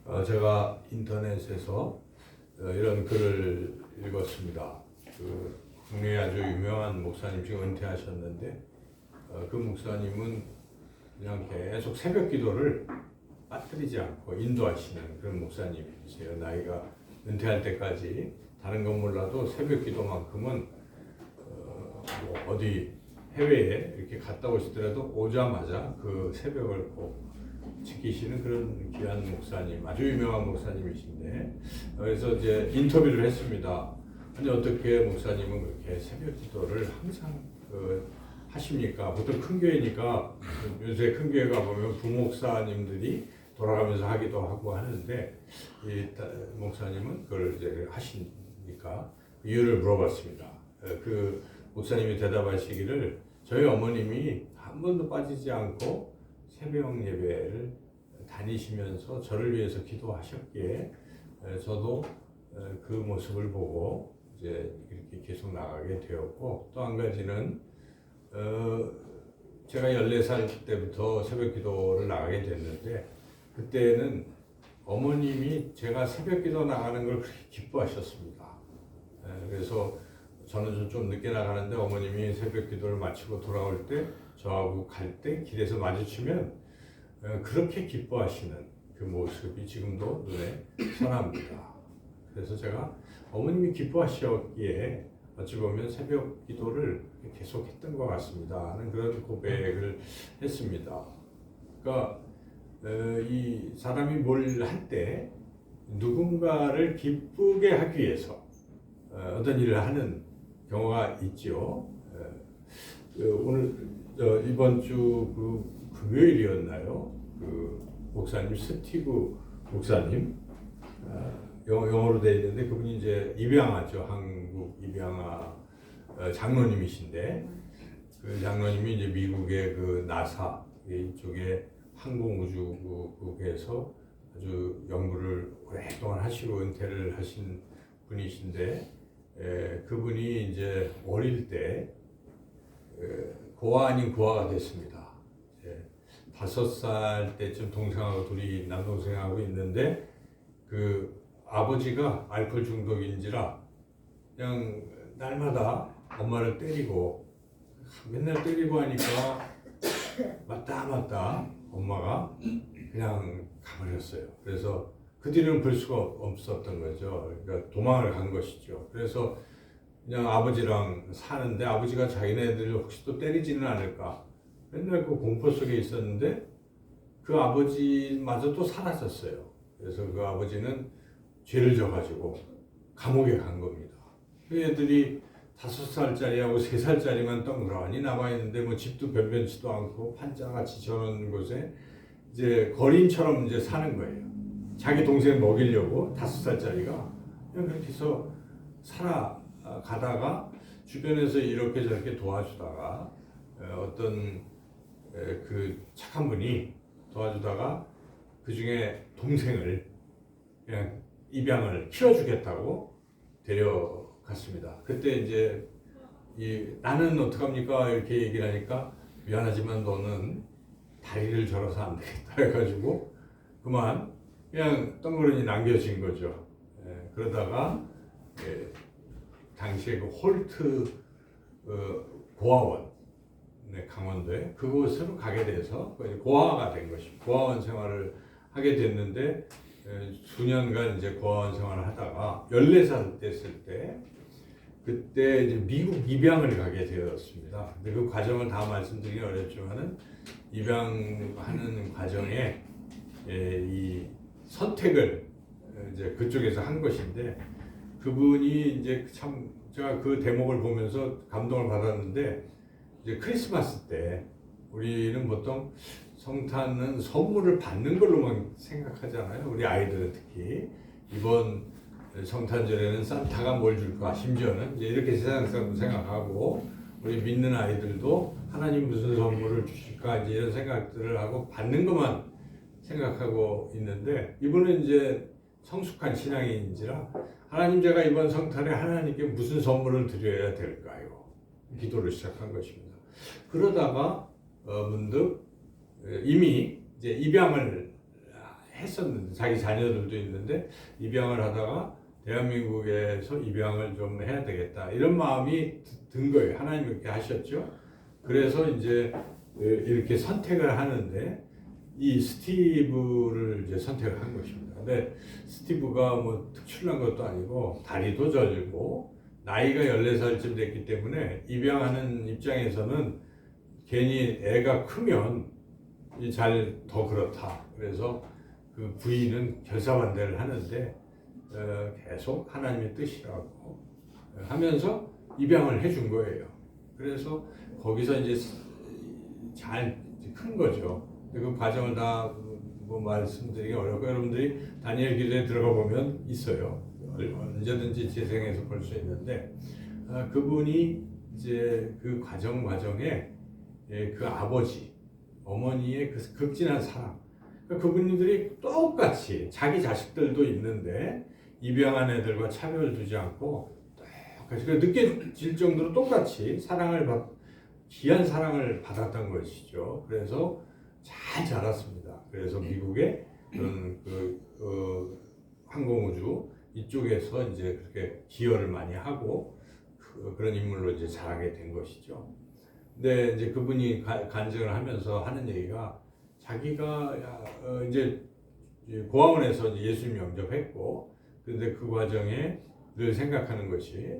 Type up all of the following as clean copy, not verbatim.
제가 인터넷에서 이런 글을 읽었습니다. 국내에 아주 유명한 목사님 지금 은퇴하셨는데 그 목사님은 그냥 계속 새벽 기도를 빠뜨리지 않고 인도하시는 그런 목사님이세요. 나이가 은퇴할 때까지 다른 건 몰라도 새벽 기도만큼은 어디 해외에 이렇게 갔다 오시더라도 오자마자 그 새벽을 꼭 지키시는 그런 귀한 목사님, 아주 유명한 목사님이신데, 그래서 이제 인터뷰를 했습니다. 근데 어떻게 목사님은 그렇게 새벽 기도를 항상 하십니까? 보통 큰 교회니까 요새 큰 교회 가보면 부목사님들이 돌아가면서 하기도 하고 하는데, 이 목사님은 그걸 이제 하시니까 이유를 물어봤습니다. 그 목사님이 대답하시기를 저희 어머님이 한 번도 빠지지 않고 새벽 예배를 다니시면서 저를 위해서 기도하셨기에 저도 그 모습을 보고 이제 이렇게 계속 나가게 되었고, 또 한 가지는 제가 14살 때부터 새벽 기도를 나가게 됐는데 그때는 어머님이 제가 새벽 기도 나가는 걸 그렇게 기뻐하셨습니다. 그래서 저는 좀 늦게 나가는데 어머님이 새벽 기도를 마치고 돌아올 때 저하고 갈 때 길에서 마주치면 그렇게 기뻐하시는 그 모습이 지금도 눈에 선합니다. 그래서 제가 어머님이 기뻐하셨기에 어찌 보면 새벽 기도를 계속 했던 것 같습니다 하는 그런 고백을 했습니다. 그러니까 이 사람이 뭘 할 때 누군가를 기쁘게 하기 위해서 어떤 일을 하는 경우가 있죠. 오늘 이번 주 금요일이었나요? 그 목사님 스티브 목사님 영어로 되어 있는데 그분이 이제 입양아죠. 한국 입양아 장로님이신데 그 장로님이 이제 미국의 그 나사 이쪽에 항공우주국에서 아주 연구를 오랫동안 하시고 은퇴를 하신 분이신데 그분이 이제 어릴 때 고아 아닌 고아가 됐습니다. 5살 때쯤 동생하고 둘이 남동생하고 있는데 그 아버지가 알코올 중독인지라 그냥 날마다 엄마를 때리고 맨날 때리고 하니까 맞다 엄마가 그냥 가버렸어요. 그래서 그 뒤로는 볼 수가 없었던 거죠. 그러니까 도망을 간 것이죠. 그래서 그냥 아버지랑 사는데 아버지가 자기네들을 혹시 또 때리지는 않을까 맨날 그 공포 속에 있었는데 그 아버지마저 또 사라졌어요. 그래서 그 아버지는 죄를 져가지고 감옥에 간 겁니다. 그 애들이 5살짜리하고 3살짜리만 덩그러니 남아있는데 뭐 집도 변변치도 않고 판자같이 저런 곳에 이제 거린처럼 이제 사는 거예요. 자기 동생 먹이려고 5살짜리가 그냥 그렇게 해서 살아가다가 주변에서 이렇게 저렇게 도와주다가 어떤 그 착한 분이 도와주다가 그 중에 동생을 그냥 입양을 키워주겠다고 데려갔습니다. 그때 이제 나는 어떡합니까? 이렇게 얘기를 하니까 미안하지만 너는 다리를 절어서 안 되겠다 해가지고 그만 그냥 덩그러니 남겨진 거죠. 그러다가 당시에 그 홀트 고아원 강원도에 그곳으로 가게 돼서 고아가 된 것입니다. 고아원 생활을 하게 됐는데 수년간 이제 고아원 생활을 하다가 14살 됐을 때 그때 이제 미국 입양을 가게 되었습니다. 근데 그 과정을 다 말씀드리기 어렵지만은 입양하는 과정에 이 선택을 이제 그쪽에서 한 것인데 그분이 이제 참 제가 그 대목을 보면서 감동을 받았는데 이제 크리스마스 때 우리는 보통 성탄은 선물을 받는 걸로만 생각하잖아요. 우리 아이들은 특히 이번 성탄절에는 산타가 뭘 줄까 심지어는 이제 이렇게 세상 사람 생각하고 우리 믿는 아이들도 하나님 무슨 선물을 주실까 이제 이런 생각들을 하고 받는 것만 생각하고 있는데 이분은 이제 성숙한 신앙인인지라 하나님 제가 이번 성탄에 하나님께 무슨 선물을 드려야 될까요? 기도를 시작한 것입니다. 그러다가 문득 이미 이제 입양을 했었는데 자기 자녀들도 있는데 입양을 하다가 대한민국에서 입양을 좀 해야 되겠다 이런 마음이 든 거예요. 하나님 이렇게 하셨죠. 그래서 이제 이렇게 선택을 하는데 이 스티브를 이제 선택을 한 것입니다. 근데 스티브가 뭐 특출난 것도 아니고 다리도 절고 나이가 14살쯤 됐기 때문에 입양하는 입장에서는 괜히 애가 크면 잘 더 그렇다. 그래서 그 부인은 결사반대를 하는데 계속 하나님의 뜻이라고 하면서 입양을 해준 거예요. 그래서 거기서 이제 잘 큰 거죠. 그 과정을 다 뭐 말씀드리기 어렵고 여러분들이 다니엘 기도에 들어가 보면 있어요. 언제든지 재생해서 볼 수 있는데 그분이 이제 그 과정에 그 아버지, 어머니의 그 극진한 사랑, 그러니까 그분들이 똑같이 자기 자식들도 있는데 입양한 애들과 차별 두지 않고 똑같이 느껴질 정도로 똑같이 귀한 사랑을 받았던 것이죠. 그래서 잘 자랐습니다. 그래서 미국의 그런 항공우주 이쪽에서 이제 그렇게 기여를 많이 하고 그런 인물로 이제 자라게 된 것이죠. 근데 이제 그분이 간증을 하면서 하는 얘기가 자기가 이제 고아원에서 이제 예수님 영접했고 그런데 그 과정에 늘 생각하는 것이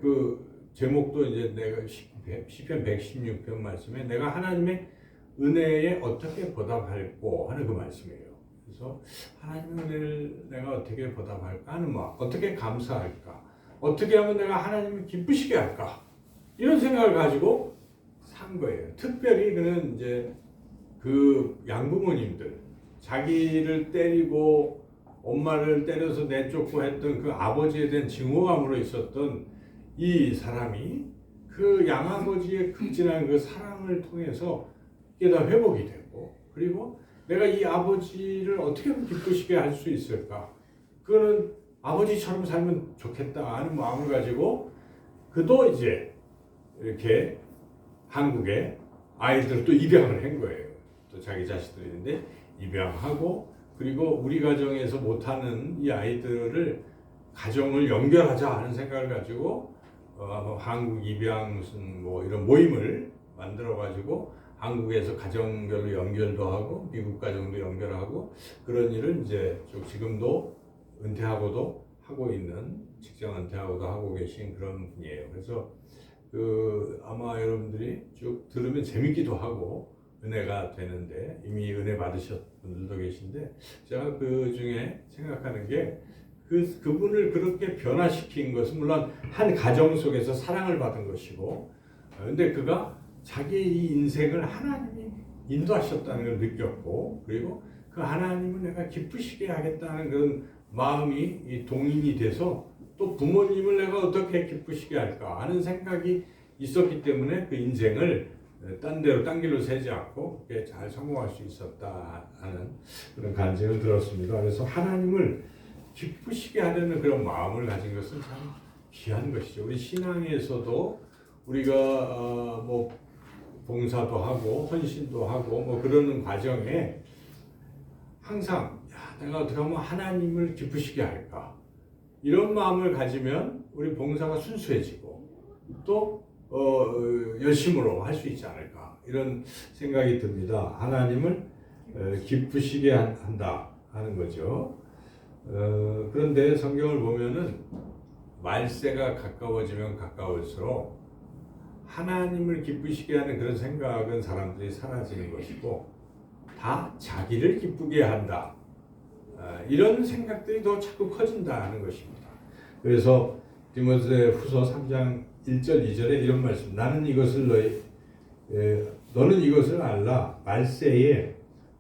그 제목도 이제 내가 시편 116편 말씀에 내가 하나님의 은혜에 어떻게 보답할꼬 하는 그 말씀이에요. 그래서 하나님의 은혜를 내가 어떻게 보답할까 하는 마음, 어떻게 감사할까, 어떻게 하면 내가 하나님을 기쁘시게 할까 이런 생각을 가지고 산 거예요. 특별히 그는 이제 그 양부모님들 자기를 때리고 엄마를 때려서 내쫓고 했던 그 아버지에 대한 증오감으로 있었던 이 사람이 그 양아버지의 극진한 그 사랑을 통해서 이게 다 회복이 되고 그리고 내가 이 아버지를 어떻게 기쁘시게 할 수 있을까? 그거는 아버지처럼 살면 좋겠다 하는 마음을 가지고 그도 이제 이렇게 한국에 아이들을 또 입양을 한 거예요. 또 자기 자식들이 있는데 입양하고 그리고 우리 가정에서 못하는 이 아이들을 가정을 연결하자 하는 생각을 가지고 한국 입양 무슨 뭐 이런 모임을 만들어 가지고 한국에서 가정별로 연결도 하고 미국 가정도 연결하고 그런 일을 이제 지금도 은퇴하고도 하고 있는 직장 은퇴하고도 하고 계신 그런 분이에요. 그래서 아마 여러분들이 쭉 들으면 재밌기도 하고 은혜가 되는데 이미 은혜 받으셨 분들도 계신데 제가 그 중에 생각하는 게 그분을 그렇게 변화시킨 것은 물론 한 가정 속에서 사랑을 받은 것이고 근데 그가 자기의 이 인생을 하나님이 인도하셨다는 걸 느꼈고 그리고 그 하나님을 내가 기쁘시게 하겠다는 그런 마음이 동인이 돼서 또 부모님을 내가 어떻게 기쁘시게 할까 하는 생각이 있었기 때문에 그 인생을 딴 길로 새지 않고 잘 성공할 수 있었다 하는 그런 간증을 들었습니다. 그래서 하나님을 기쁘시게 하려는 그런 마음을 가진 것은 참 귀한 것이죠. 우리 신앙에서도 우리가 뭐 봉사도 하고 헌신도 하고 뭐 그러는 과정에 항상 내가 어떻게 하면 하나님을 기쁘시게 할까 이런 마음을 가지면 우리 봉사가 순수해지고 또 열심으로 할 수 있지 않을까 이런 생각이 듭니다. 하나님을 기쁘시게 한다 하는 거죠. 그런데 성경을 보면은 말세가 가까워지면 가까울수록 하나님을 기쁘시게 하는 그런 생각은 사람들이 사라지는 것이고 다 자기를 기쁘게 한다 이런 생각들이 더 자꾸 커진다는 것입니다. 그래서 디모데후서 3장 1절 2절에 이런 말씀 너는 이것을 알라 말세에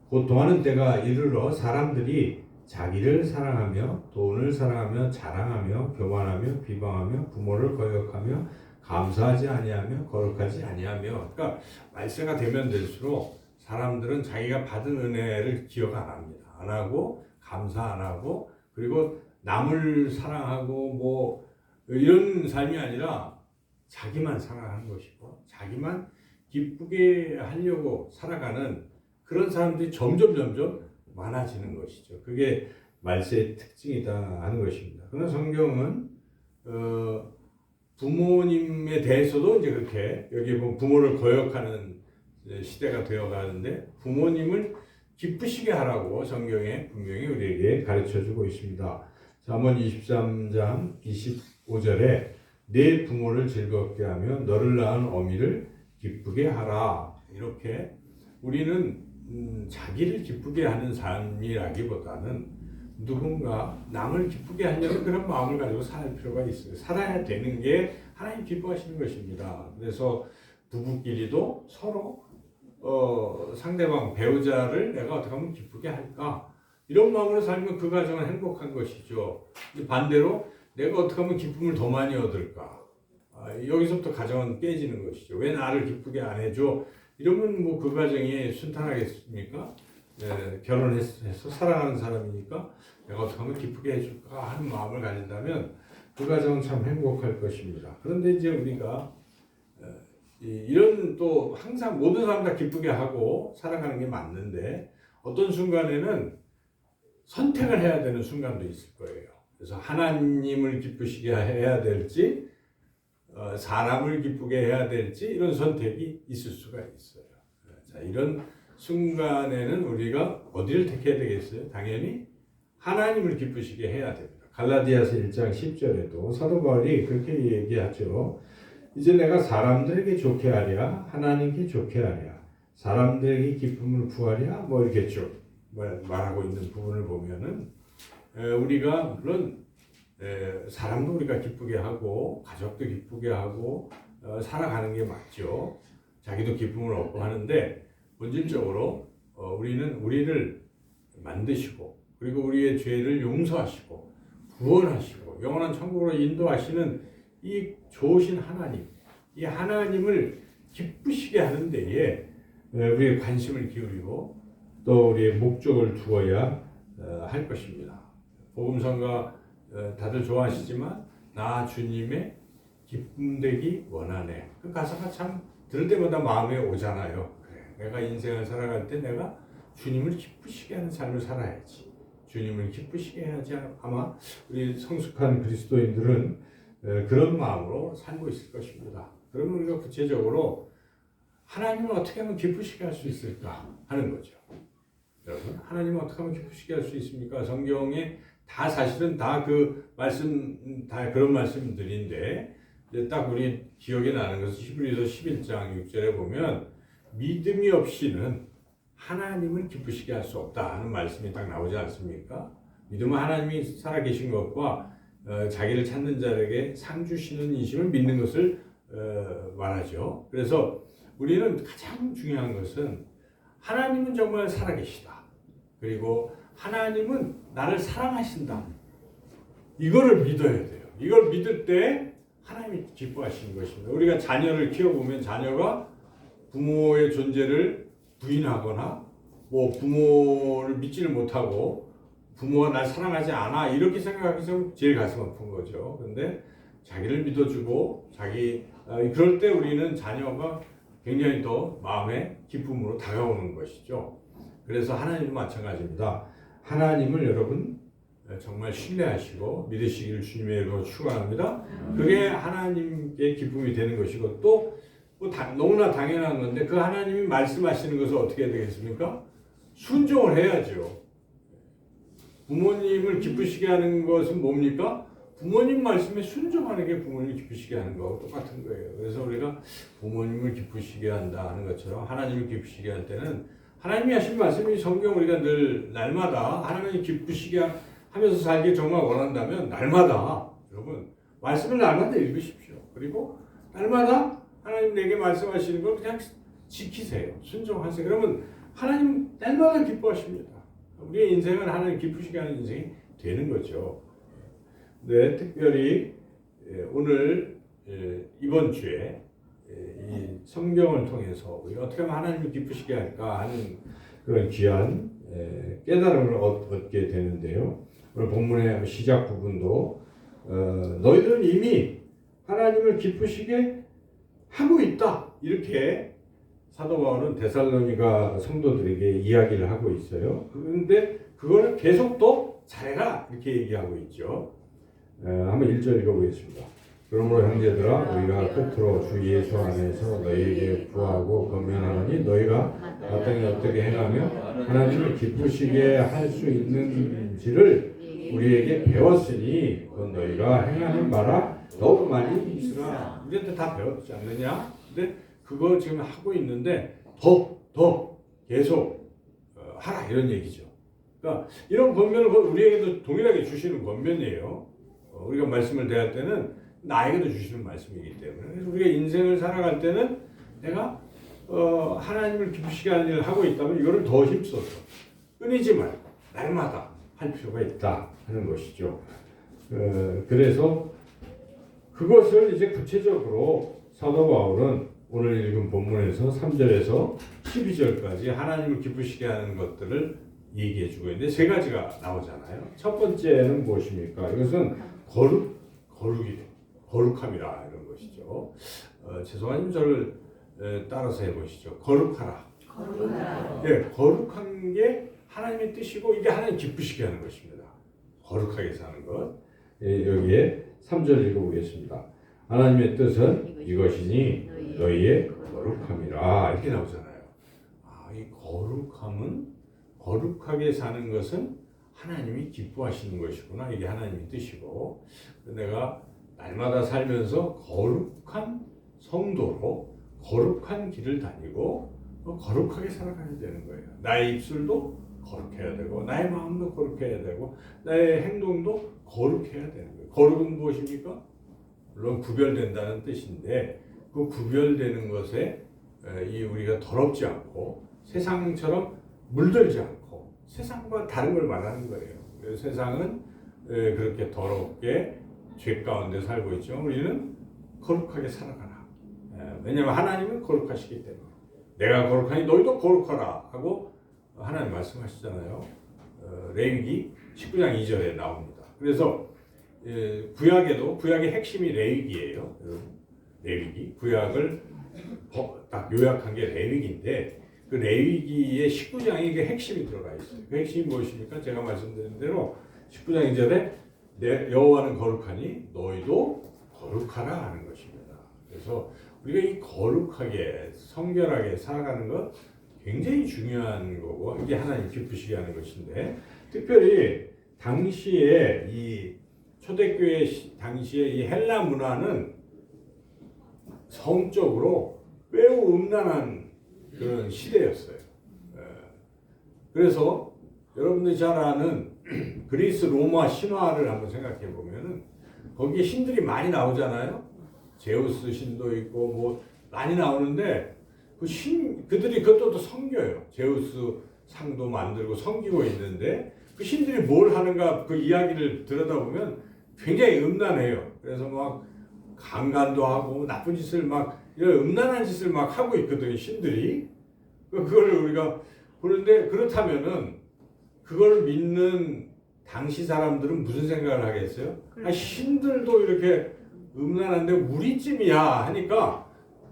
고통하는 때가 이르러 사람들이 자기를 사랑하며 돈을 사랑하며 자랑하며 교만하며 비방하며 부모를 거역하며 감사하지 아니하며 거룩하지 아니하며 그러니까 말세가 되면 될수록 사람들은 자기가 받은 은혜를 기억 안 합니다. 안 하고 감사 안 하고 그리고 남을 사랑하고 뭐 이런 삶이 아니라 자기만 사랑하는 것이고 자기만 기쁘게 하려고 살아가는 그런 사람들이 점점 많아지는 것이죠. 그게 말세의 특징이다 하는 것입니다. 그러나 성경은 부모님에 대해서도 이제 그렇게 여기 보면 부모를 거역하는 시대가 되어가는데 부모님을 기쁘시게 하라고 성경에 분명히 우리에게 가르쳐주고 있습니다. 잠언 23장 25절에 내 부모를 즐겁게 하며 너를 낳은 어미를 기쁘게 하라. 이렇게 우리는 자기를 기쁘게 하는 삶이라기보다는 누군가 남을 기쁘게 하려는 그런 마음을 가지고 살 필요가 있어요. 살아야 되는 게 하나님 기뻐하시는 것입니다. 그래서 부부끼리도 서로 상대방 배우자를 내가 어떻게 하면 기쁘게 할까? 이런 마음으로 살면 그 가정은 행복한 것이죠. 반대로 내가 어떻게 하면 기쁨을 더 많이 얻을까? 여기서부터 가정은 깨지는 것이죠. 왜 나를 기쁘게 안 해줘? 이러면 뭐 그 가정이 순탄하겠습니까? 결혼해서 사랑하는 사람이니까 내가 어떻게 하면 기쁘게 해줄까 하는 마음을 가진다면 그 가정은 참 행복할 것입니다. 그런데 이제 우리가 이런 또 항상 모든 사람 다 기쁘게 하고 살아가는 게 맞는데 어떤 순간에는 선택을 해야 되는 순간도 있을 거예요. 그래서 하나님을 기쁘시게 해야 될지 사람을 기쁘게 해야 될지 이런 선택이 있을 수가 있어요. 자, 이런 순간에는 우리가 어디를 택해야 되겠어요? 당연히 하나님을 기쁘시게 해야 됩니다. 갈라디아서 1장 10절에도 사도 바울이 그렇게 얘기하죠. 이제 내가 사람들에게 좋게 하랴 하나님께 좋게 하랴 사람들에게 기쁨을 구하랴 뭐 이렇게 쭉 말하고 있는 부분을 보면은 우리가 물론 사람도 우리가 기쁘게 하고 가족도 기쁘게 하고 살아가는 게 맞죠. 자기도 기쁨을 얻고 하는데 본질적으로 우리는 우리를 만드시고 그리고 우리의 죄를 용서하시고 구원하시고 영원한 천국으로 인도하시는 이 좋으신 하나님, 이 하나님을 기쁘시게 하는 데에 우리의 관심을 기울이고 또 우리의 목적을 두어야 할 것입니다. 복음성가 다들 좋아하시지만 나 주님의 기쁨 되기 원하네. 그 가사가 참 들을 때마다 마음에 오잖아요. 그래, 내가 인생을 살아갈 때 내가 주님을 기쁘시게 하는 삶을 살아야지. 주님을 기쁘시게 해야지. 아마 우리 성숙한 그리스도인들은 그런 마음으로 살고 있을 것입니다. 그러면 우리가 구체적으로 하나님을 어떻게 하면 기쁘시게 할 수 있을까 하는 거죠. 여러분, 하나님을 어떻게 하면 기쁘시게 할 수 있습니까? 성경에 다 사실은 다 그 말씀, 다 그런 말씀들인데, 딱 우리 기억에 나는 것은 히브리서 11장 6절에 보면 믿음이 없이는 하나님을 기쁘시게 할 수 없다 하는 말씀이 딱 나오지 않습니까? 믿음은 하나님이 살아계신 것과 자기를 찾는 자에게 상 주시는 이심을 믿는 것을 말하죠. 그래서 우리는 가장 중요한 것은 하나님은 정말 살아계시다. 그리고 하나님은 나를 사랑하신다. 이거를 믿어야 돼요. 이걸 믿을 때 하나님이 기뻐하시는 것입니다. 우리가 자녀를 키워보면 자녀가 부모의 존재를 부인하거나 뭐 부모를 믿지를 못하고 부모가 날 사랑하지 않아 이렇게 생각해서 제일 가슴 아픈 거죠. 근데 자기를 믿어주고 그럴 때 우리는 자녀가 굉장히 더 마음의 기쁨으로 다가오는 것이죠. 그래서 하나님도 마찬가지입니다. 하나님을 여러분 정말 신뢰하시고 믿으시기를 주님의 이름으로 축원합니다. 그게 하나님께 기쁨이 되는 것이고 또 너무나 당연한 건데 그 하나님이 말씀하시는 것을 어떻게 해야 되겠습니까? 순종을 해야죠. 부모님을 기쁘시게 하는 것은 뭡니까? 부모님 말씀에 순종하는 게 부모님을 기쁘시게 하는 거하고 똑같은 거예요. 그래서 우리가 부모님을 기쁘시게 한다 하는 것처럼 하나님을 기쁘시게 할 때는 하나님이 하신 말씀이 성경 우리가 늘 날마다 하나님을 기쁘시게 하면서 살기 정말 원한다면 날마다 여러분 말씀을 날마다 읽으십시오. 그리고 날마다 하나님 내게 말씀하시는 걸 그냥 지키세요. 순종하세요. 그러면 하나님 날마다 기뻐하십니다. 우리의 인생은 하나님 기쁘시게 하는 인생이 되는 거죠. 네, 특별히 오늘 이번 주에 이 성경을 통해서 우리가 어떻게 하면 하나님을 기쁘시게 할까 하는 그런 귀한 깨달음을 얻게 되는데요. 오늘 본문의 시작 부분도 너희들은 이미 하나님을 기쁘시게 하고 있다 이렇게 사도 바울은 데살로니가 성도들에게 이야기를 하고 있어요. 그런데 그거를 계속 또 잘해라 이렇게 얘기하고 있죠. 한번 1절 읽어보겠습니다. 그러므로 형제들아 우리가 끝으로 주 예수 안에서 너희에게 구하고 권면하노니 너희가 마땅히 어떻게 행하며 하나님을 기쁘시게 할 수 있는지를 우리에게 배웠으니 그건 너희가 행하는 바라 더욱 많이 있으라. 우리한테 다 배웠지 않느냐? 근데 그거 지금 하고 있는데 더 계속 하라 이런 얘기죠. 그러니까 이런 권면을 우리에게도 동일하게 주시는 권면이에요. 우리가 말씀을 대할 때는 나에게도 주시는 말씀이기 때문에 그래서 우리가 인생을 살아갈 때는 내가 하나님을 기쁘시게 하는 일을 하고 있다면 이거를 더 힘써서 끊이지 말고 날마다 할 필요가 있다 하는 것이죠. 그래서 그것을 이제 구체적으로 사도 바울은 오늘 읽은 본문에서 3절에서 12절까지 하나님을 기쁘시게 하는 것들을 얘기해 주고 있는데 세 가지가 나오잖아요. 첫 번째는 무엇입니까? 이것은 거룩함이라 이런 것이죠. 죄송하지만 저를 따라서 해보시죠. 거룩하라. 예, 거룩한 게 하나님의 뜻이고 이게 하나님 기쁘시게 하는 것입니다. 거룩하게 사는 것. 예, 여기에 3절 읽어보겠습니다. 하나님의 뜻은 이것이니 너희의 거룩함이라 이렇게 나오잖아요. 이 거룩함은 거룩하게 사는 것은 하나님이 기뻐하시는 것이구나. 이게 하나님의 뜻이고 내가 날마다 살면서 거룩한 성도로 거룩한 길을 다니고 거룩하게 살아가야 되는 거예요. 나의 입술도 거룩해야 되고 나의 마음도 거룩해야 되고 나의 행동도 거룩해야 되는 거예요. 거룩은 무엇입니까? 물론 구별된다는 뜻인데 그 구별되는 것에 우리가 더럽지 않고 세상처럼 물들지 않고 세상과 다른 걸 말하는 거예요. 그래서 세상은 그렇게 더럽게 죄 가운데 살고 있죠. 우리는 거룩하게 살아가라. 왜냐하면 하나님은 거룩하시기 때문에 내가 거룩하니 너희도 거룩하라 하고 하나님 말씀하시잖아요. 레위기 19장 2절에 나옵니다. 그래서 구약의 핵심이 레위기예요. 레위기 구약을 딱 요약한 게 레위기인데 그 레위기의 19장에 이게 핵심이 들어가 있어요. 그 핵심이 무엇입니까? 제가 말씀드린 대로 19장 2절에 여호와는 거룩하니 너희도 거룩하라 하는 것입니다. 그래서 우리가 이 거룩하게 성결하게 살아가는 것 굉장히 중요한 거고 이게 하나님 기쁘시게 하는 것인데 특별히 당시에 이 초대교회 당시에 이 헬라 문화는 성적으로 매우 음란한 그런 시대였어요. 그래서 여러분들이 잘 아는 그리스 로마 신화를 한번 생각해 보면은 거기에 신들이 많이 나오잖아요. 제우스 신도 있고 뭐 많이 나오는데 그들이 그것도 섬겨요. 제우스 상도 만들고 섬기고 있는데 그 신들이 뭘 하는가 그 이야기를 들여다보면 굉장히 음란해요. 그래서 막 강간도 하고 나쁜 짓을 막 이런 음란한 짓을 막 하고 있거든요. 신들이. 그걸 우리가 보는데 그렇다면은 그걸 믿는 당시 사람들은 무슨 생각을 하겠어요? 신들도 이렇게 음란한데 우리쯤이야 하니까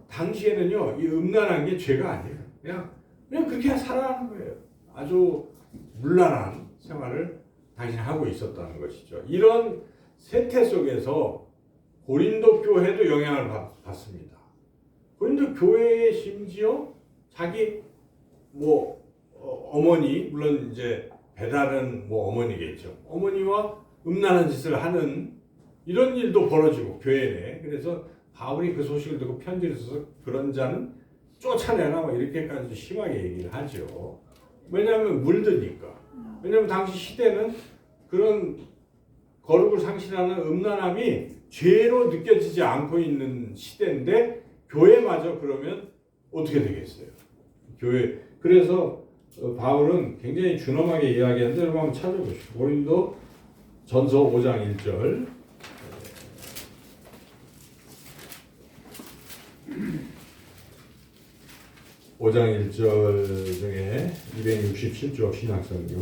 당시에는요 이 음란한 게 죄가 아니에요. 그냥 그렇게 살아가는 거예요. 아주 문란한 생활을 당신이 하고 있었다는 것이죠. 이런 세태 속에서 고린도 교회도 영향을 받습니다. 고린도 교회에 심지어 자기 어머니 물론 이제 배달은 어머니겠죠. 어머니와 음란한 짓을 하는 이런 일도 벌어지고 교회 내에. 그래서 바울이 그 소식을 듣고 편지를 써서 그런 자는 쫓아내라 이렇게까지 심하게 얘기를 하죠. 왜냐하면 물드니까. 왜냐하면 당시 시대는 그런 거룩을 상실하는 음란함이 죄로 느껴지지 않고 있는 시대인데 교회마저 그러면 어떻게 되겠어요? 교회. 그래서 바울은 굉장히 준엄하게 이야기하는데 여러분 한번 찾아보시죠. 고린도 전서 5장 1절. (5장 1절) 중에 267쪽 신약성경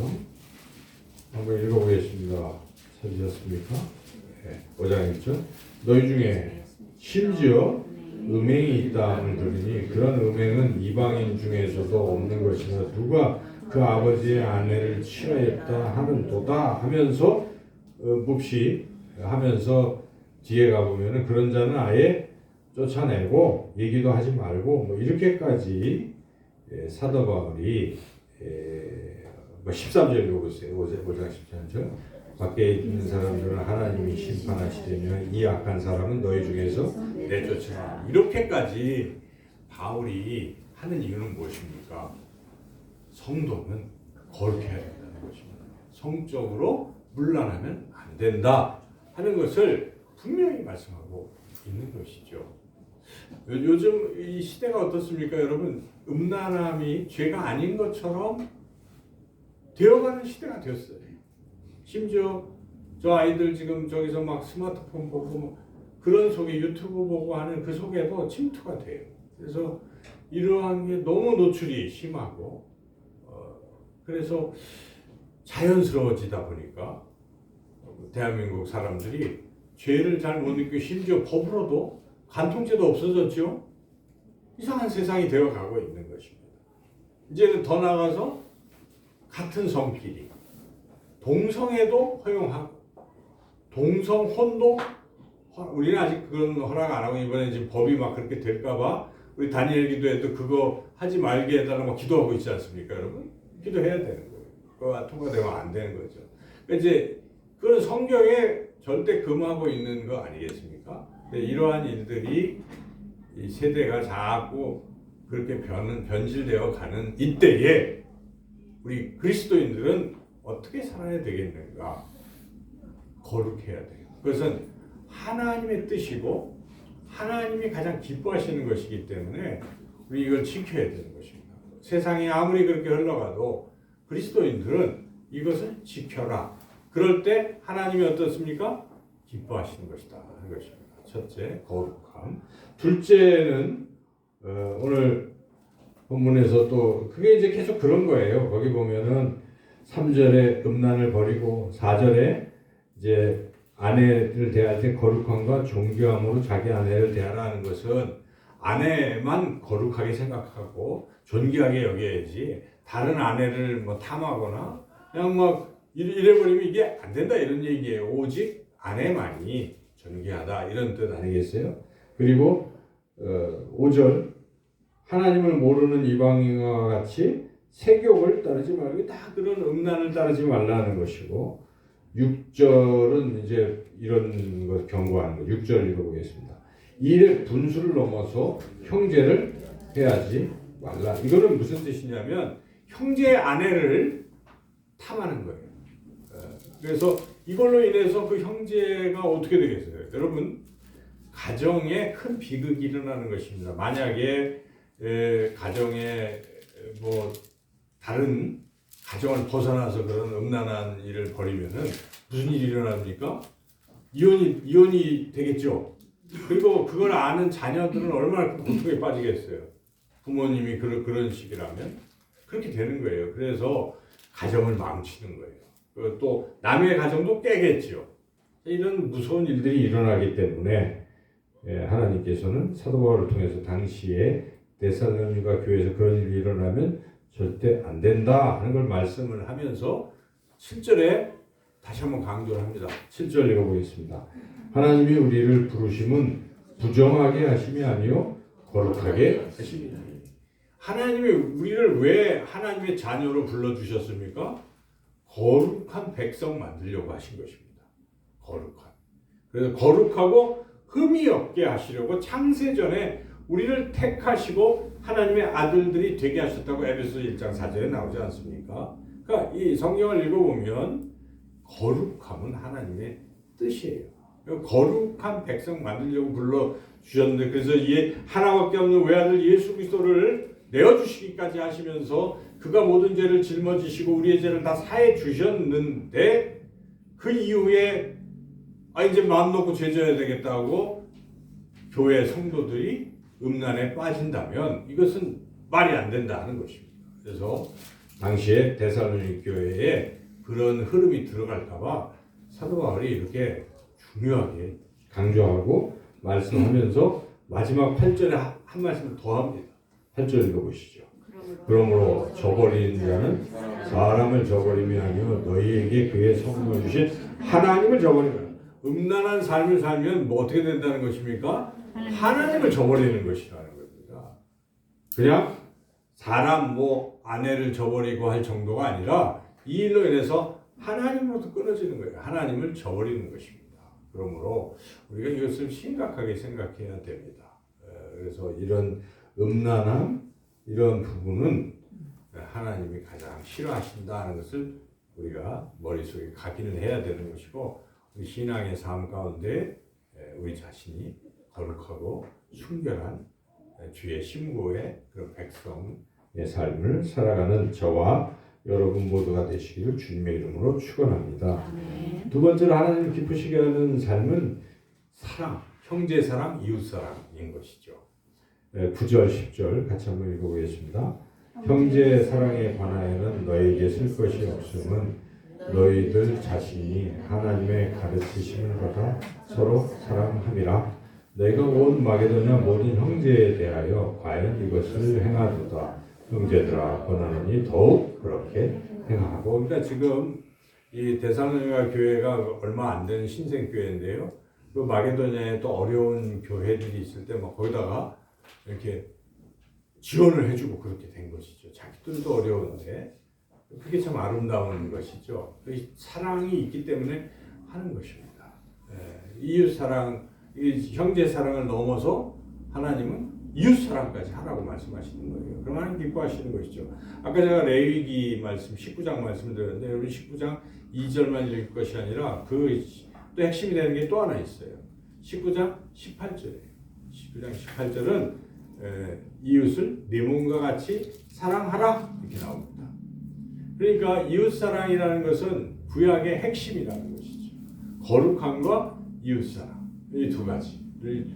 한번 읽어보겠습니다. 찾으셨습니까? 네. 5장 1절. 너희 중에 심지어 음행이 있다함을 들으니 그런 음행은 이방인 중에서도 없는 것이나 누가 그 아버지의 아내를 취하였다 하는도다 하면서 묵시 하면서 뒤에 가보면은 그런 자는 아예 쫓아내고 얘기도 하지 말고 뭐 이렇게까지 사도 바울이 뭐 13절로 보세요. 5장 13절 밖에 있는 사람들은 하나님이 심판하시려며 이 악한 사람은 너희 중에서 내쫓으라. 이렇게까지 바울이 하는 이유는 무엇입니까? 성도는 거룩해야 된다는 것입니다. 성적으로 문란하면 안 된다 하는 것을 분명히 말씀하고 있는 것이죠. 요즘 이 시대가 어떻습니까, 여러분? 음란함이 죄가 아닌 것처럼 되어가는 시대가 되었어요. 심지어 저 아이들 지금 저기서 막 스마트폰 보고 그런 속에 유튜브 보고 하는 그 속에도 침투가 돼요. 그래서 이러한 게 너무 노출이 심하고 그래서 자연스러워지다 보니까 대한민국 사람들이 죄를 잘 못 느끼고 심지어 법으로도 간통죄도 없어졌죠. 이상한 세상이 되어가고 있는 것입니다. 이제는 더 나아가서 같은 성끼리 동성애도 허용하고 동성혼도 우리는 아직 그런 허락 안 하고 이번에 지금 법이 막 그렇게 될까봐 우리 다니엘 기도에도 그거 하지 말게 해달라고 막 기도하고 있지 않습니까, 여러분? 기도해야 되는 거예요. 그거 통과되면 안 되는 거죠. 그러니까 이제 그런 성경에 절대 금하고 있는 거 아니겠습니까? 근데 이러한 일들이 이 세대가 자꾸 그렇게 변질되어 가는 이때에 우리 그리스도인들은 어떻게 살아야 되겠는가? 거룩해야 돼요. 그것은 하나님의 뜻이고 하나님이 가장 기뻐하시는 것이기 때문에 우리 이걸 지켜야 되는 것입니다. 세상이 아무리 그렇게 흘러가도 그리스도인들은 이것을 지켜라. 그럴 때 하나님이 어떻습니까? 기뻐하시는 것이다 하는 것입니다. 첫째, 거룩함. 둘째는 오늘 본문에서 또 그게 이제 계속 그런 거예요. 거기 보면은 3절에 음란을 버리고 4절에 이제 아내를 대할 때 거룩함과 존귀함으로 자기 아내를 대하라 하는 것은 아내만 거룩하게 생각하고 존귀하게 여겨야지 다른 아내를 뭐 탐하거나 그냥 막 이래버리면 이게 안 된다 이런 얘기예요. 오직 아내만이 존귀하다 이런 뜻 아니겠어요? 그리고 5절 하나님을 모르는 이방인과 같이 세욕을 따르지 말고 다 그런 음란을 따르지 말라는 것이고 6절은 이제 이런 것 경고하는 거. 6절 읽어보겠습니다. 일의 분수를 넘어서 형제를 해하지 말라. 이거는 무슨 뜻이냐면 형제의 아내를 탐하는 거예요. 그래서 이걸로 인해서 그 형제가 어떻게 되겠어요? 여러분 가정에 큰 비극이 일어나는 것입니다. 만약에 가정에 뭐 다른 가정을 벗어나서 그런 음란한 일을 벌이면은 무슨 일이 일어납니까? 이혼이 되겠죠. 그리고 그걸 아는 자녀들은 얼마나 고통에 빠지겠어요. 부모님이 그런 식이라면 그렇게 되는 거예요. 그래서 가정을 망치는 거예요. 또 남의 가정도 깨겠죠. 이런 무서운 일들이 일어나기 때문에 하나님께서는 사도 바울을 통해서 당시에 데살로니가 교회에서 그런 일이 일어나면 절대 안 된다 하는 걸 말씀을 하면서 7절에 다시 한번 강조를 합니다. 7절 읽어보겠습니다. 하나님이 우리를 부르심은 부정하게 하심이 아니요 거룩하게 하심이니. 하나님이 우리를 왜 하나님의 자녀로 불러주셨습니까? 거룩한 백성 만들려고 하신 것입니다. 거룩한. 그래서 거룩하고 흠이 없게 하시려고 창세전에 우리를 택하시고 하나님의 아들들이 되게 하셨다고 에베소 1장 4절에 나오지 않습니까? 그러니까 이 성경을 읽어보면 거룩함은 하나님의 뜻이에요. 거룩한 백성 만들려고 불러주셨는데 그래서 이 하나밖에 없는 외아들 예수 그리스도를 내어주시기까지 하시면서 그가 모든 죄를 짊어지시고 우리의 죄를 다 사해 주셨는데 그 이후에 이제 마음 놓고 죄 져야 되겠다고 교회 성도들이 음란에 빠진다면 이것은 말이 안 된다 하는 것입니다. 그래서 당시에 데살로니가 교회에 그런 흐름이 들어갈까봐 사도 바울이 이렇게 중요하게 강조하고 말씀하면서 마지막 8절에 한 말씀 더 합니다. 8절 읽어보시죠. 그러므로 저버리는 자는 사람을 저버림이 아니요 너희에게 그의 성령을 주신 하나님을 저버리는 음란한 삶을 살면 뭐 어떻게 된다는 것입니까? 하나님을 저버리는 것이라는 겁니다. 그냥 사람 뭐 아내를 저버리고 할 정도가 아니라 이 일로 인해서 하나님으로부터 끊어지는 거예요. 하나님을 저버리는 것입니다. 그러므로 우리가 이것을 심각하게 생각해야 됩니다. 그래서 이런 음란함 이런 부분은 하나님이 가장 싫어하신다는 것을 우리가 머릿속에 각인을 해야 되는 것이고 우리 신앙의 삶 가운데 우리 자신이 거룩하고 순결한 주의 신부의 그런 백성의 삶을 살아가는 저와 여러분 모두가 되시기를 주님의 이름으로 축원합니다. 두 번째로 하나님을 기쁘시게 하는 삶은 사랑, 형제 사랑, 이웃 사랑인 것이죠. 9절, 10절 같이 한번 읽어보겠습니다. 형제 사랑에 관하여는 너에게 쓸 것이 없음은 너희들 자신이 하나님의 가르치심을 받아 서로 사랑함이라. 내가 온 마게도냐 모든 형제에 대하여 과연 이것을 행하도다. 형제들아 권하노니 더욱 그렇게 행하고. 그러니까 지금 이 데살로니가 교회가 얼마 안 되는 신생 교회인데요. 그 마게도냐에 또 어려운 교회들이 있을 때 막 거기다가 이렇게 지원을 해주고 그렇게 된 것이죠. 자기들도 어려운데 그게 참 아름다운 것이죠. 사랑이 있기 때문에 하는 것입니다. 이웃 사랑, 형제 사랑을 넘어서 하나님은 이웃 사랑까지 하라고 말씀하시는 거예요. 그럼 하나님 기뻐하시는 것이죠. 아까 제가 레위기 말씀 19장 말씀드렸는데 여러분 19장 2절만 읽을 것이 아니라 그 또 핵심이 되는 게 또 하나 있어요. 19장 18절이에요. 19장 18절은 이웃을 네 몸과 같이 사랑하라 이렇게 나옵니다. 그러니까 이웃 사랑이라는 것은 구약의 핵심이라는 것이죠. 거룩함과 이웃 사랑 이 두 가지를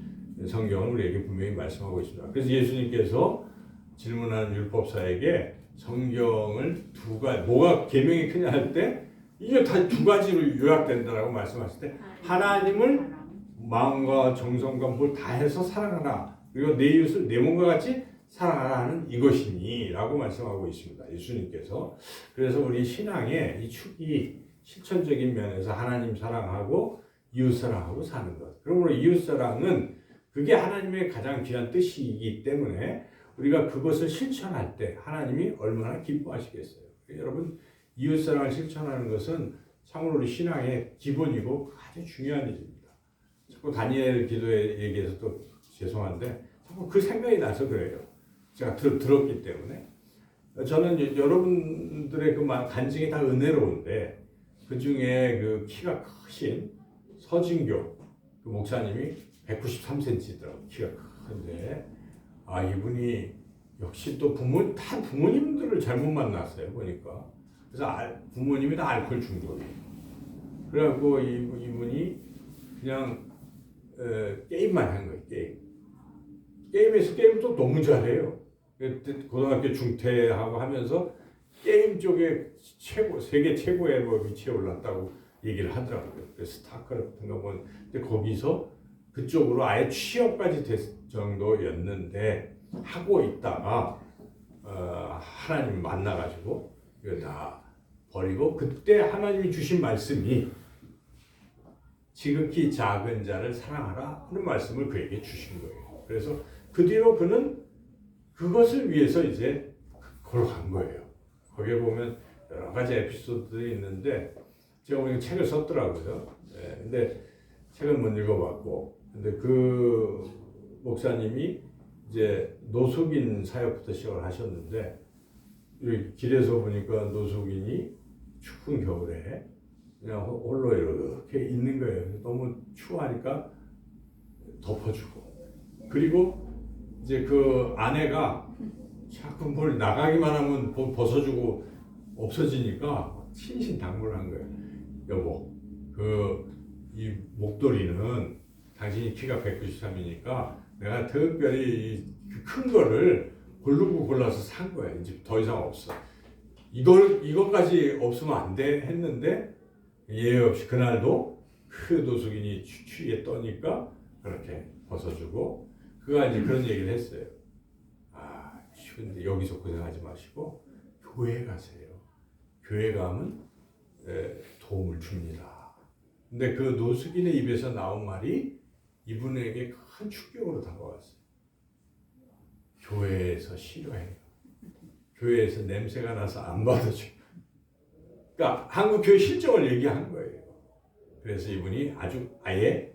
성경은 우리에게 분명히 말씀하고 있습니다. 그래서 예수님께서 질문하는 율법사에게 성경을 두 가지 뭐가 계명이 크냐 할 때 이게 다 두 가지로 요약된다라고 말씀하실 때 하나님을 마음과 정성과 뭘 다해서 사랑하라. 그리고 내 이웃을 내 몸과 같이 사랑하라 하는 이것이니 라고 말씀하고 있습니다. 예수님께서. 그래서 우리 신앙의 이 축이 실천적인 면에서 하나님 사랑하고 이웃 사랑하고 사는 것. 그러므로 이웃 사랑은 그게 하나님의 가장 귀한 뜻이기 때문에 우리가 그것을 실천할 때 하나님이 얼마나 기뻐하시겠어요. 여러분 이웃 사랑을 실천하는 것은 참으로 우리 신앙의 기본이고 아주 중요한 일입니다. 자꾸 다니엘 기도에 얘기해서 또 죄송한데 자꾸 그 생각이 나서 그래요. 제가 들었기 때문에. 저는 여러분들의 그 간증이 다 은혜로운데 그 중에 그 키가 크신 서진교 그 목사님이 193cm더라고요. 키가 큰데 이분이 역시 또 부모님들을 잘못 만났어요. 보니까. 그래서 부모님이 다 알코올 중독이에요. 그래갖고 이분이 그냥 게임만 한 거예요. 게임을 또 너무 잘해요. 고등학교 중퇴하고 하면서 게임 쪽에 세계 최고의 위치에 올랐다고 얘기를 하더라고요. 그래서 스타크래프트인가 뭐 근데 거기서 그쪽으로 아예 취업까지 될 정도였는데 하고 있다가 하나님 만나가지고 이거 다 버리고 그때 하나님이 주신 말씀이 지극히 작은 자를 사랑하라 하는 말씀을 그에게 주신 거예요. 그래서 그 뒤로 그는 그것을 위해서 이제 걸어간 거예요. 거기에 보면 여러 가지 에피소드들이 있는데 제가 오늘 책을 썼더라고요. 근데 책은 못 읽어봤고 근데 그 목사님이 이제 노숙인 사역부터 시작을 하셨는데 길에서 보니까 노숙인이 추운 겨울에 그냥 홀로 이렇게 있는 거예요. 너무 추워하니까 덮어주고 그리고 이제 그 아내가 자꾸 뭘 나가기만 하면 벗어주고 없어지니까 신신당부를 한 거예요. 여보, 이 목도리는 당신이 키가 193이니까 내가 특별히 큰 거를 고르고 골라서 산 거야. 이제 더 이상 없어. 이것까지 없으면 안 돼 했는데 예외 없이 그날도 그 노숙인이 추위에 떠니까 그렇게 벗어주고 그가 이제 그런 얘기를 했어요. 아, 근데 여기서 고생하지 마시고 교회 가세요. 교회 가면 도움을 줍니다. 근데 그 노숙인의 입에서 나온 말이 이분에게 큰 충격으로 다가왔어요. 교회에서 싫어해요. 교회에서 냄새가 나서 안 받아줘요. 그러니까 한국 교회 실정을 얘기한 거예요. 그래서 이분이 아예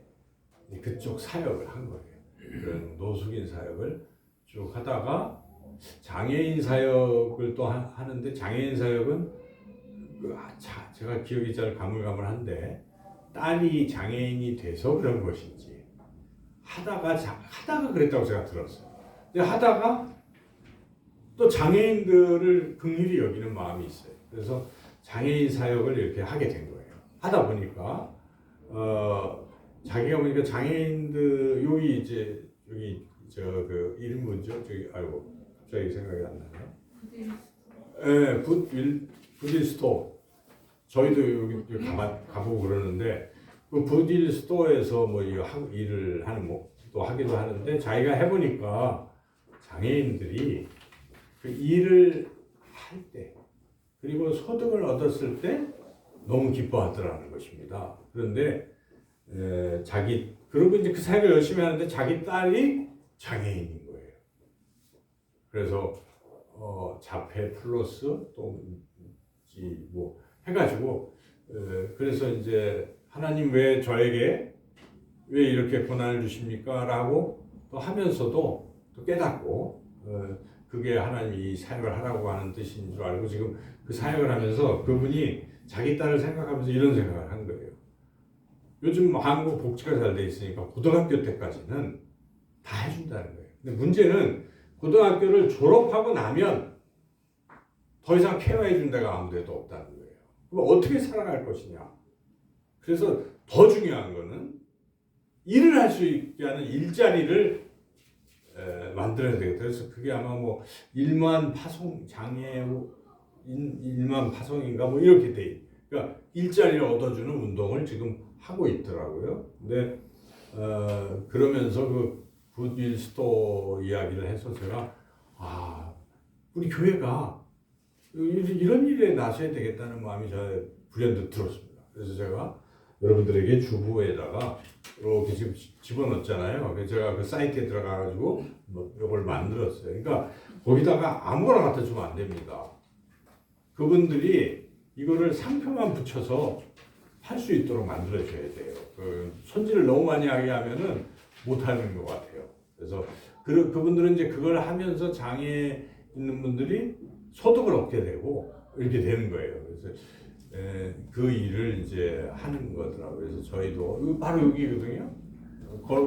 그쪽 사역을 한 거예요. 그런 노숙인 사역을 쭉 하다가 장애인 사역을 또 하는데, 장애인 사역은 제가 기억이 잘 가물가물한데 딸이 장애인이 돼서 그런 것인지 하다가 그랬다고 제가 들었어요. 근데 하다가 또 장애인들을 긍휼히 여기는 마음이 있어요. 그래서 장애인 사역을 이렇게 하게 된 거예요. 하다 보니까 자기가 보니까 장애인들 여기 그 이름 뭐죠? 아이고 갑자기 생각이 안 나네요. 부딜 스토어. 저희도 여기 가보고 그러는데 그 부딜 스토어에서 뭐 일을 하는 또 하기도 하는데, 자기가 해보니까 장애인들이 그 일을 할 때 그리고 소득을 얻었을 때 너무 기뻐하더라는 것입니다. 그런데 그리고 이제 그 사역을 열심히 하는데 자기 딸이 장애인인 거예요. 그래서 자폐 플러스 또 뭐 해가지고 그래서 이제 하나님 왜 저에게 왜 이렇게 고난을 주십니까? 라고 또 하면서도 또 깨닫고 그게 하나님이 이 사역을 하라고 하는 뜻인 줄 알고 지금 그 사역을 하면서 그분이 자기 딸을 생각하면서 이런 생각을 한 거예요. 요즘 한국 복지가 잘 돼 있으니까 고등학교 때까지는 다 해준다는 거예요. 근데 문제는 고등학교를 졸업하고 나면 더 이상 케어해 준 데가 아무 데도 없다는 거예요. 그럼 어떻게 살아갈 것이냐. 그래서 더 중요한 거는 일을 할 수 있게 하는 일자리를 만들어야 되겠다. 그래서 그게 아마 뭐 일만 파송 일만 파송인가 뭐 이렇게 돼. 그러니까 일자리를 얻어주는 운동을 지금 하고 있더라고요. 근데 그러면서 그 굿윌 스토어 이야기를 해서 제가 우리 교회가 이런 일에 나서야 되겠다는 마음이 저 불현듯 들었습니다. 그래서 제가 여러분들에게 주부에다가 이렇게 지금 집어넣었잖아요. 그래서 제가 그 사이트에 들어가가지고 뭐 이걸 만들었어요. 그러니까 거기다가 아무거나 갖다 주면 안 됩니다. 그분들이 이거를 상표만 붙여서 할 수 있도록 만들어줘야 돼요. 그 손질을 너무 많이 하게 하면은 못하는 것 같아요. 그래서 그분들은 이제 그걸 하면서 장애 있는 분들이 소득을 얻게 되고 이렇게 되는 거예요. 그래서 그 일을 이제 하는 거더라고요. 그래서 저희도 바로 여기거든요.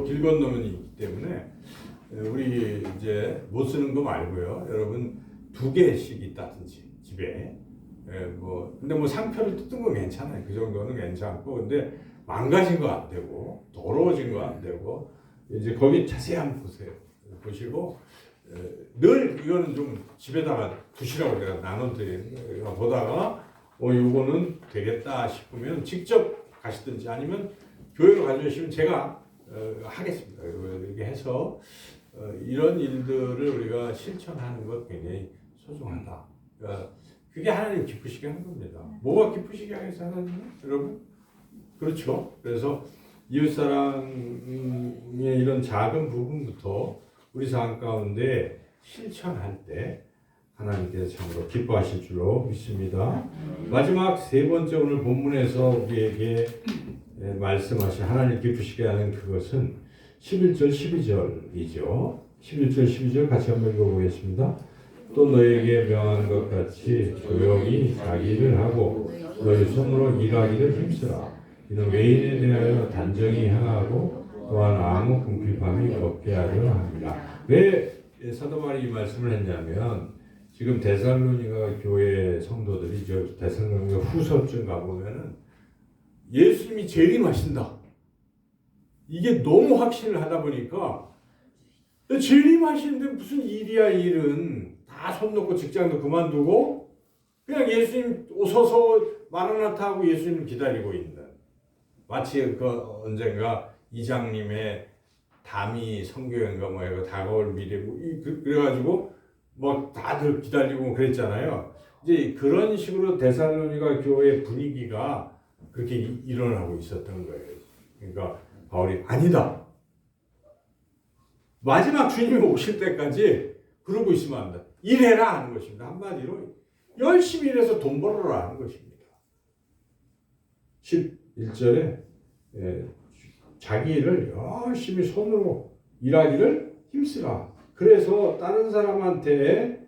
길 건너면 있기 때문에 우리 이제 못 쓰는 거 말고요. 여러분 2개씩 있다든지 집에 근데 뭐 상표를 뜯은 건 괜찮아요. 그 정도는 괜찮고, 근데 망가진 거 안 되고 더러워진 거 안 되고 이제 거기 자세히 한번 보세요. 보시고 늘 이거는 좀 집에다가 두시라고 제가 나눠드리는 거예요. 보다가 요거는 되겠다 싶으면 직접 가시든지 아니면 교회로 가져오시면 제가 하겠습니다. 이렇게 해서 이런 일들을 우리가 실천하는 것 굉장히 소중하다. 그러니까 그게 하나님 기쁘시게 하는 겁니다. 뭐가 기쁘시게 하겠어요, 하나님은? 여러분? 그렇죠. 그래서 이웃사랑의 이런 작은 부분부터 우리 삶 가운데 실천할 때 하나님께서 참으로 기뻐하실 줄로 믿습니다. 마지막 3번째 오늘 본문에서 우리에게 말씀하신 하나님 기쁘시게 하는 그것은 11절 12절이죠. 11절 12절 같이 한번 읽어보겠습니다. 또 너에게 명한 것 같이 조용히 자기 일을 하고 너희 손으로 일하기를 힘쓰라. 이는 외인에 대하여 단정히 향하고 또한 아무 궁핍함이 없게 하려 합니다. 왜 사도 바울이 이 말씀을 했냐면 지금 데살로니가 교회 성도들이 데살로니가 후서쯤 가보면은 예수님이 재림하신다. 이게 너무 확신을 하다 보니까 재림하시는데 무슨 일이야 일은. 다 손 놓고 직장도 그만두고 그냥 예수님 오셔서 마라나타 하고 예수님을 기다리고 있는, 마치 그 언젠가 이장님의 담이 성교회인가 뭐야 다가올 미래 뭐 그래가지고 막 다들 기다리고 그랬잖아요. 이제 그런 식으로 데살로니가 교회 분위기가 그렇게 일어나고 있었던 거예요. 그러니까 바울이 아니다. 마지막 주님이 오실 때까지 그러고 있으면 안 돼. 일해라 하는 것입니다. 한마디로 열심히 일해서 돈 벌어라 하는 것입니다. 11절에 자기 일을 열심히 손으로 일하기를 힘쓰라. 그래서 다른 사람한테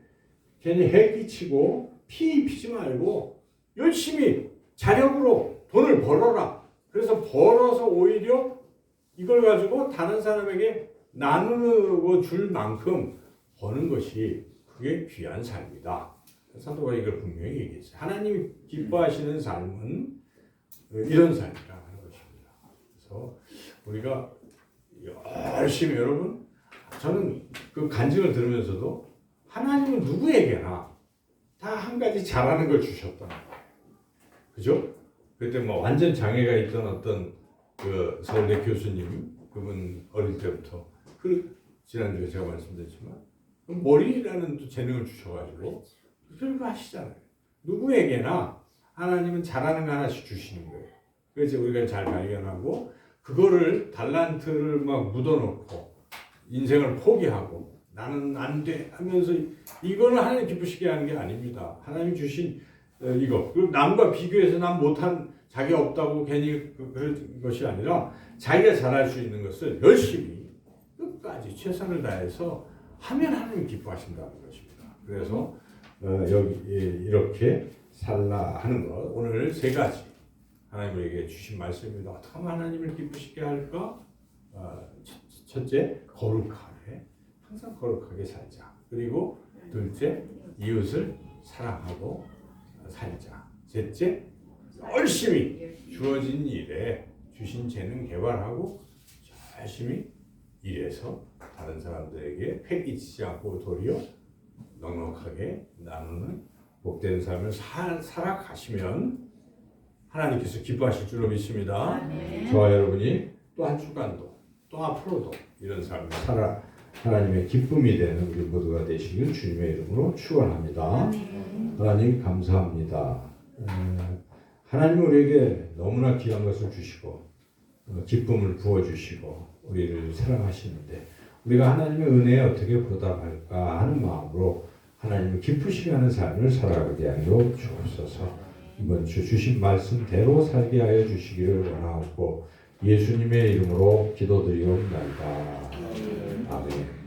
괜히 해 끼치고 피 입히지 말고 열심히 자력으로 돈을 벌어라. 그래서 벌어서 오히려 이걸 가지고 다른 사람에게 나누고 줄 만큼 버는 것이 그게 귀한 삶이다. 사도가 이걸 분명히 얘기했어요. 하나님이 기뻐하시는 삶은 이런 삶이라 하는 것입니다. 그래서 우리가 열심히 여러분 저는 그 간증을 들으면서도 하나님은 누구에게나 다 한 가지 잘하는 걸 주셨다. 그죠? 그때 뭐 완전 장애가 있던 어떤 그 서울대 교수님 그분 어릴 때부터 그 지난주에 제가 말씀드렸지만 머리라는 또 재능을 주셔가지고 그런 거 하시잖아요. 누구에게나 하나님은 잘하는 거 하나씩 주시는 거예요. 그래서 우리가 잘 발견하고 그거를 달란트를 막 묻어놓고 인생을 포기하고 나는 안 돼 하면서 이거는 하나님 기쁘시게 하는 게 아닙니다. 하나님 주신 이거 그리고 남과 비교해서 난 못한 자기 없다고 괜히 그런 것이 아니라 자기가 잘할 수 있는 것을 열심히 끝까지 최선을 다해서 하면 하나님 기뻐하신다는 것입니다. 그래서 여기 이렇게 살라 하는 것 오늘 세 가지 하나님에게 주신 말씀입니다. 어떻게 하면 하나님을 기쁘시게 할까? 첫째 거룩하게 항상 거룩하게 살자. 그리고 둘째 이웃을 사랑하고 살자. 셋째 열심히 주어진 일에 주신 재능 개발하고 열심히 일해서 다른 사람들에게 패기치지 않고 도리어 넉넉하게 나누는 복된 삶을 살아가시면 하나님께서 기뻐하실 줄로 믿습니다. 저와 여러분이 또 한 주간도 또 앞으로도 이런 삶을 살아 하나님의 기쁨이 되는 우리 모두가 되시길 주님의 이름으로 축원합니다. 하나님 감사합니다. 하나님 우리에게 너무나 귀한 것을 주시고 기쁨을 부어주시고 우리를 사랑하시는데 우리가 하나님의 은혜에 어떻게 보답할까 하는 마음으로 하나님을 기쁘시게 하는 삶을 살아가게 하여 주옵소서. 이번 주 주신 말씀대로 살게 하여 주시기를 원하옵고 예수님의 이름으로 기도드리옵나이다. 아멘.